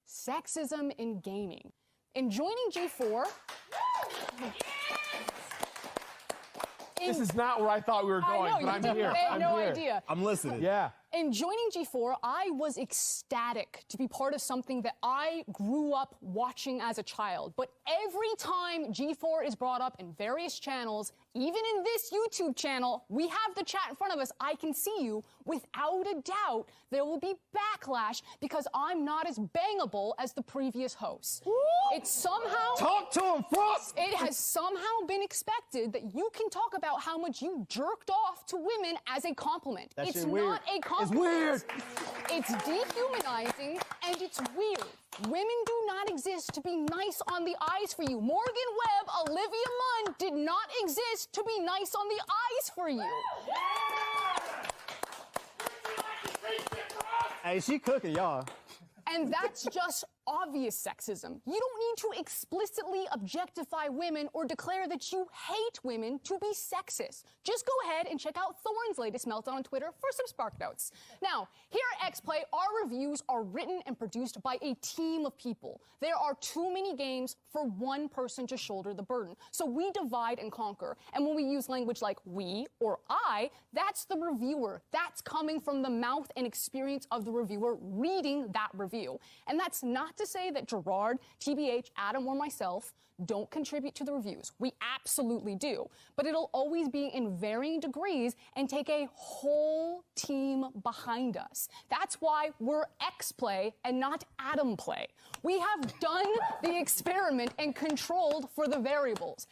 Sexism in gaming. In joining G4, this is not where I thought we were going, but I'm here. I had no idea. I'm listening. Yeah. In joining G4, I was ecstatic to be part of something that I grew up watching as a child. But every time G4 is brought up in various channels, even in this YouTube channel, we have the chat in front of us. I can see you. Without a doubt, there will be backlash because I'm not as bangable as the previous hosts. It's somehow... Talk to him, Frosk! It has somehow been expected that you can talk about how much you jerked off to women as a compliment. That It's shit not weird. a compliment. It's weird. It's dehumanizing and it's weird. Women do not exist to be nice on the eyes for you. Morgan Webb, Olivia Munn did not exist to be nice on the eyes for you. Hey, she cooking, y'all. And that's just obvious sexism. You don't need to explicitly objectify women or declare that you hate women to be sexist. Just go ahead and check out Thorne's latest meltdown on Twitter for some spark notes. Now, here at XPlay, our reviews are written and produced by a team of people. There are too many games for one person to shoulder the burden. So we divide and conquer. And when we use language like we or I, that's the reviewer. That's coming from the mouth and experience of the reviewer reading that review. And that's not to say that Gerard, TBH, Adam, or myself don't contribute to the reviews. We absolutely do. But it'll always be in varying degrees and take a whole team behind us. That's why we're XPlay and not Adam Play. We have done the experiment and controlled for the variables.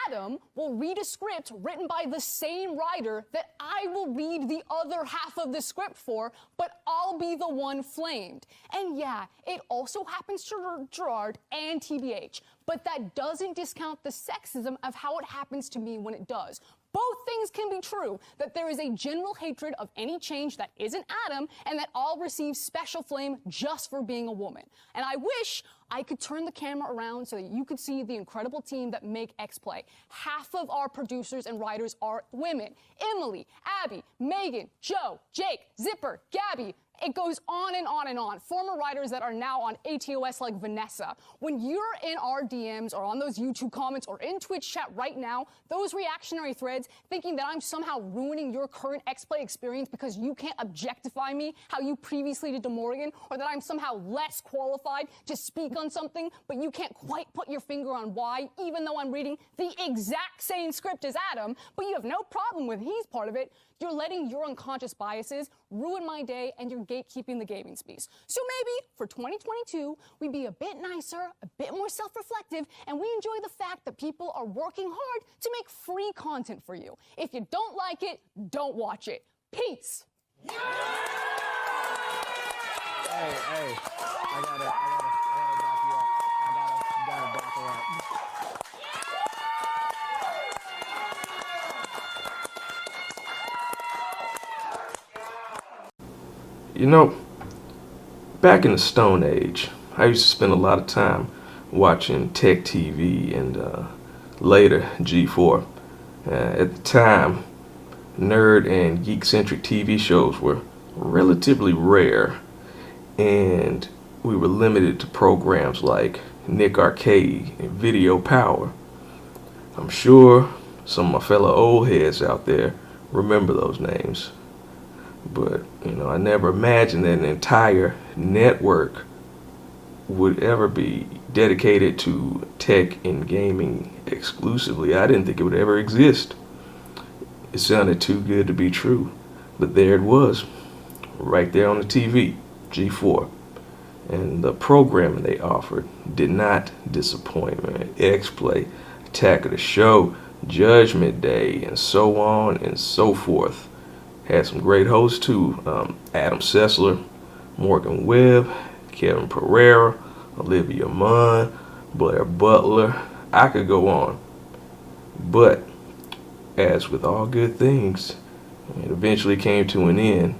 Adam will read a script written by the same writer that I will read the other half of the script for, but I'll be the one flamed. And yeah, it also happens to Gerard and TBH, but that doesn't discount the sexism of how it happens to me when it does. Both things can be true, that there is a general hatred of any change that isn't Adam, and that I'll receive special flame just for being a woman. And I wish I could turn the camera around so that you could see the incredible team that make XPlay. Half of our producers and writers are women. Emily, Abby, Megan, Joe, Jake, Zipper, Gabby. It goes on and on and on. Former writers that are now on ATOS like Vanessa. When you're in our DMs or on those YouTube comments or in Twitch chat right now, those reactionary threads thinking that I'm somehow ruining your current XPlay experience because you can't objectify me how you previously did to Morgan, or that I'm somehow less qualified to speak on something, but you can't quite put your finger on why, even though I'm reading the exact same script as Adam, but you have no problem with he's part of it. You're letting your unconscious biases ruin my day, and you're gatekeeping the gaming space. So maybe for 2022, we be a bit nicer, a bit more self-reflective, and we enjoy the fact that people are working hard to make free content for you. If you don't like it, don't watch it. Peace. Hey, I gotta back you up. I gotta back her up. You know, back in the Stone Age, I used to spend a lot of time watching Tech TV and later G4. At the time, nerd and geek-centric TV shows were relatively rare, and we were limited to programs like Nick Arcade and Video Power. I'm sure some of my fellow old heads out there remember those names. But, you know, I never imagined that an entire network would ever be dedicated to tech and gaming exclusively. I didn't think it would ever exist. It sounded too good to be true. But there it was, right there on the TV, G4. And the programming they offered did not disappoint, man. XPlay, Attack of the Show, Judgment Day, and so on and so forth. Had some great hosts too, Adam Sessler, Morgan Webb, Kevin Pereira, Olivia Munn, Blair Butler. I could go on. But as with all good things, it eventually came to an end,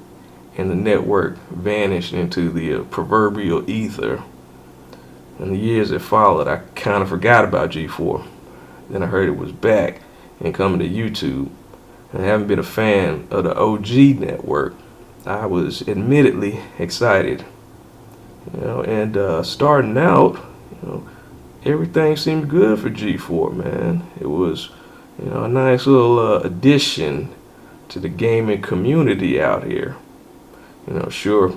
and the network vanished into the proverbial ether. In the years that followed, I kind of forgot about G4. Then I heard it was back and coming to YouTube. And having been a fan of the OG network, I was admittedly excited. And starting out, you know, everything seemed good for G4, man. It was, a nice little addition to the gaming community out here. Sure,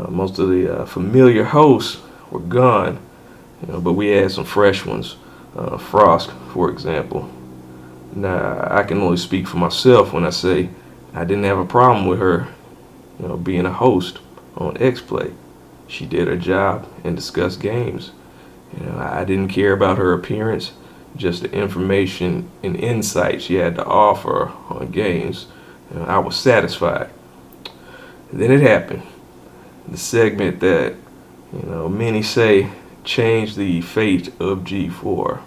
most of the familiar hosts were gone, but we had some fresh ones. Frosk, for example. Now, I can only speak for myself when I say I didn't have a problem with her, being a host on X-Play. She did her job and discussed games. I didn't care about her appearance, just the information and insight she had to offer on games. I was satisfied. And then it happened. The segment that, many say changed the fate of G4.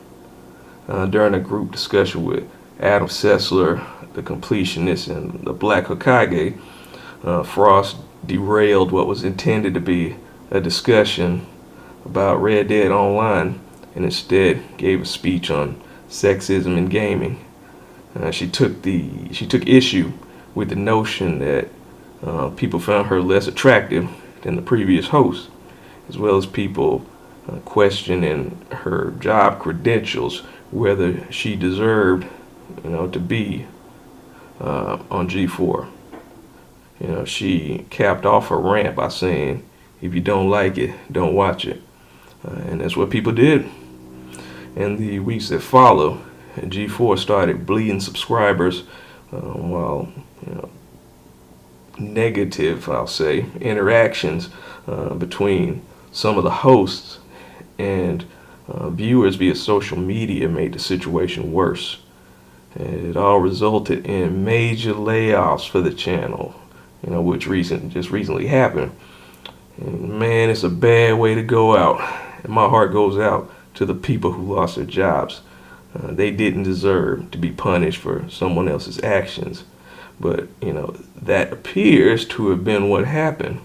During a group discussion with Adam Sessler, the completionist, and the Black Hokage, Frost derailed what was intended to be a discussion about Red Dead Online and instead gave a speech on sexism in gaming. She took issue with the notion that people found her less attractive than the previous host, as well as people questioning her job credentials, whether she deserved, to be on G4. She capped off her rant by saying, "If you don't like it, don't watch it." And that's what people did. In the weeks that followed, G4 started bleeding subscribers, while negative, I'll say, interactions between some of the hosts and viewers via social media made the situation worse. And it all resulted in major layoffs for the channel, which just recently happened. And man, it's a bad way to go out. And my heart goes out to the people who lost their jobs. They didn't deserve to be punished for someone else's actions. But, that appears to have been what happened.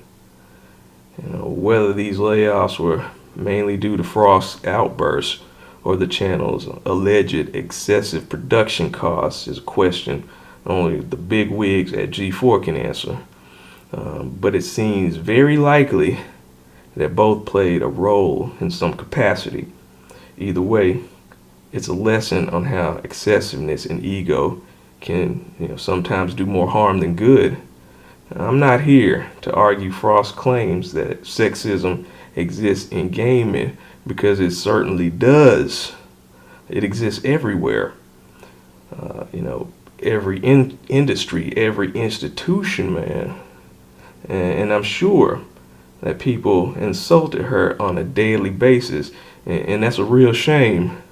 Whether these layoffs were mainly due to Frost's outbursts or the channel's alleged excessive production costs is a question only the big wigs at G4 can answer. But it seems very likely that both played a role in some capacity. Either way, it's a lesson on how excessiveness and ego can sometimes do more harm than good. I'm not here to argue Frost's claims that sexism exists in gaming, because it certainly does. It exists everywhere. Every industry, every institution, man. And I'm sure that people insulted her on a daily basis, and that's a real shame.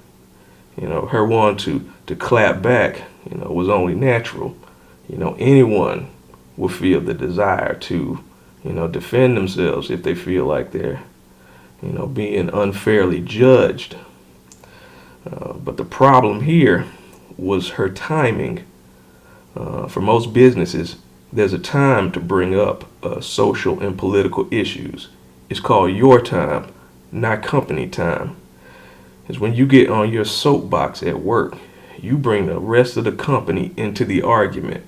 Her wanting to clap back, was only natural. Anyone will feel the desire to, defend themselves if they feel like they're, being unfairly judged. But the problem here was her timing. For most businesses, there's a time to bring up social and political issues. It's called your time, not company time. It's when you get on your soapbox at work, you bring the rest of the company into the argument.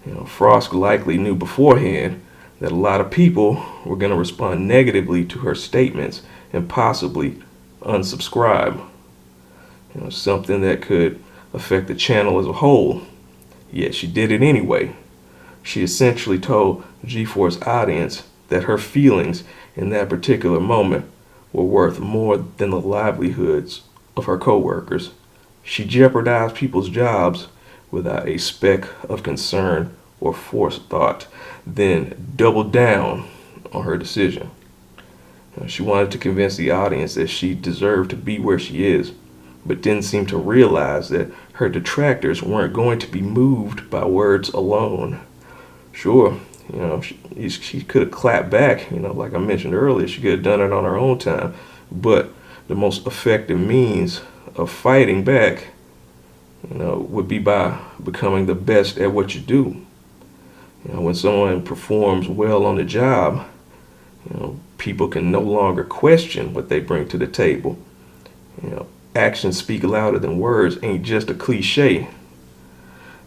Frosk likely knew beforehand that a lot of people were going to respond negatively to her statements and possibly unsubscribe. Something that could affect the channel as a whole. Yet she did it anyway. She essentially told G4's audience that her feelings in that particular moment were worth more than the livelihoods of her coworkers. She jeopardized people's jobs without a speck of concern or forethought, then doubled down on her decision. She wanted to convince the audience that she deserved to be where she is, but didn't seem to realize that her detractors weren't going to be moved by words alone. Sure, she could have clapped back, like I mentioned earlier, she could have done it on her own time, but the most effective means of fighting back, would be by becoming the best at what you do. When someone performs well on the job, people can no longer question what they bring to the table. Actions speak louder than words ain't just a cliche.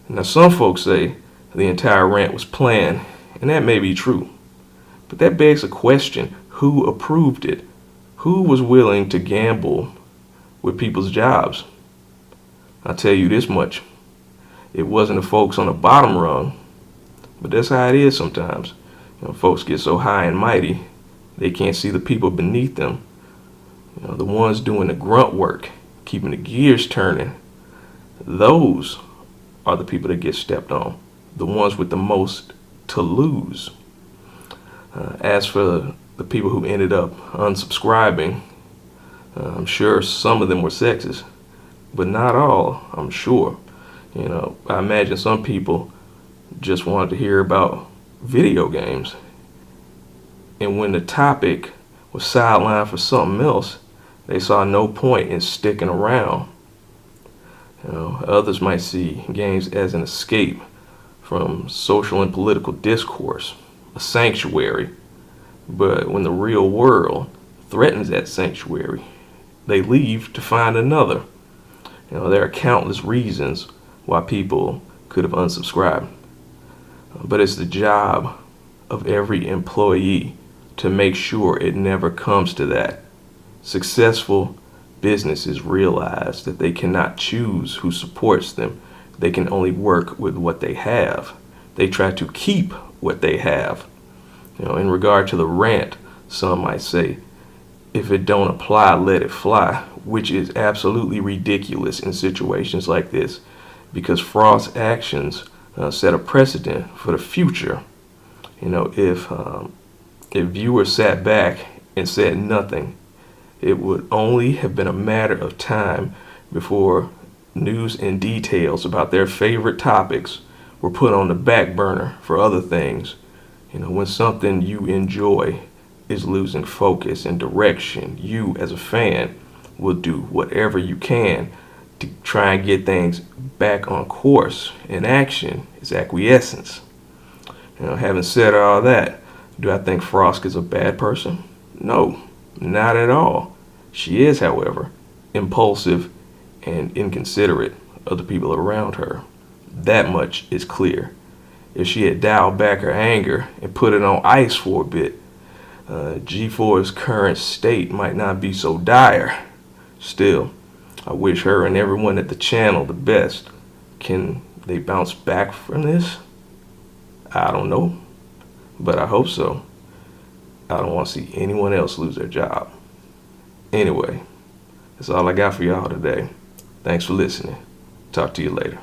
Now, some folks say the entire rant was planned, and that may be true. But that begs a question, Who approved it? Who was willing to gamble with people's jobs? I'll tell you this much. It wasn't the folks on the bottom rung, but that's how it is sometimes. Folks get so high and mighty, they can't see the people beneath them. The ones doing the grunt work, keeping the gears turning, those are the people that get stepped on. The ones with the most to lose. As for the people who ended up unsubscribing, I'm sure some of them were sexist, but not all, I'm sure. I imagine some people just wanted to hear about video games. And when the topic was sidelined for something else, they saw no point in sticking around. Others might see games as an escape from social and political discourse, a sanctuary. But when the real world threatens that sanctuary, they leave to find another. There are countless reasons why people could have unsubscribed. But it's the job of every employee to make sure it never comes to that. Successful businesses realize that they cannot choose who supports them. They can only work with what they have. They try to keep what they have. In regard to the rant, some might say, if it don't apply, let it fly, which is absolutely ridiculous in situations like this, because Frost's actions set a precedent for the future. If viewers sat back and said nothing, it would only have been a matter of time before news and details about their favorite topics were put on the back burner for other things. When something you enjoy is losing focus and direction, you as a fan will do whatever you can to try and get things back on course. And action is acquiescence. Having said all that, do I think Frosk is a bad person? No, not at all. She is, however, impulsive and inconsiderate of the people around her. That much is clear. If she had dialed back her anger and put it on ice for a bit, G4's current state might not be so dire. Still, I wish her and everyone at the channel the best. Can they bounce back from this? I don't know, but I hope so. I don't want to see anyone else lose their job. Anyway, that's all I got for y'all today. Thanks for listening. Talk to you later.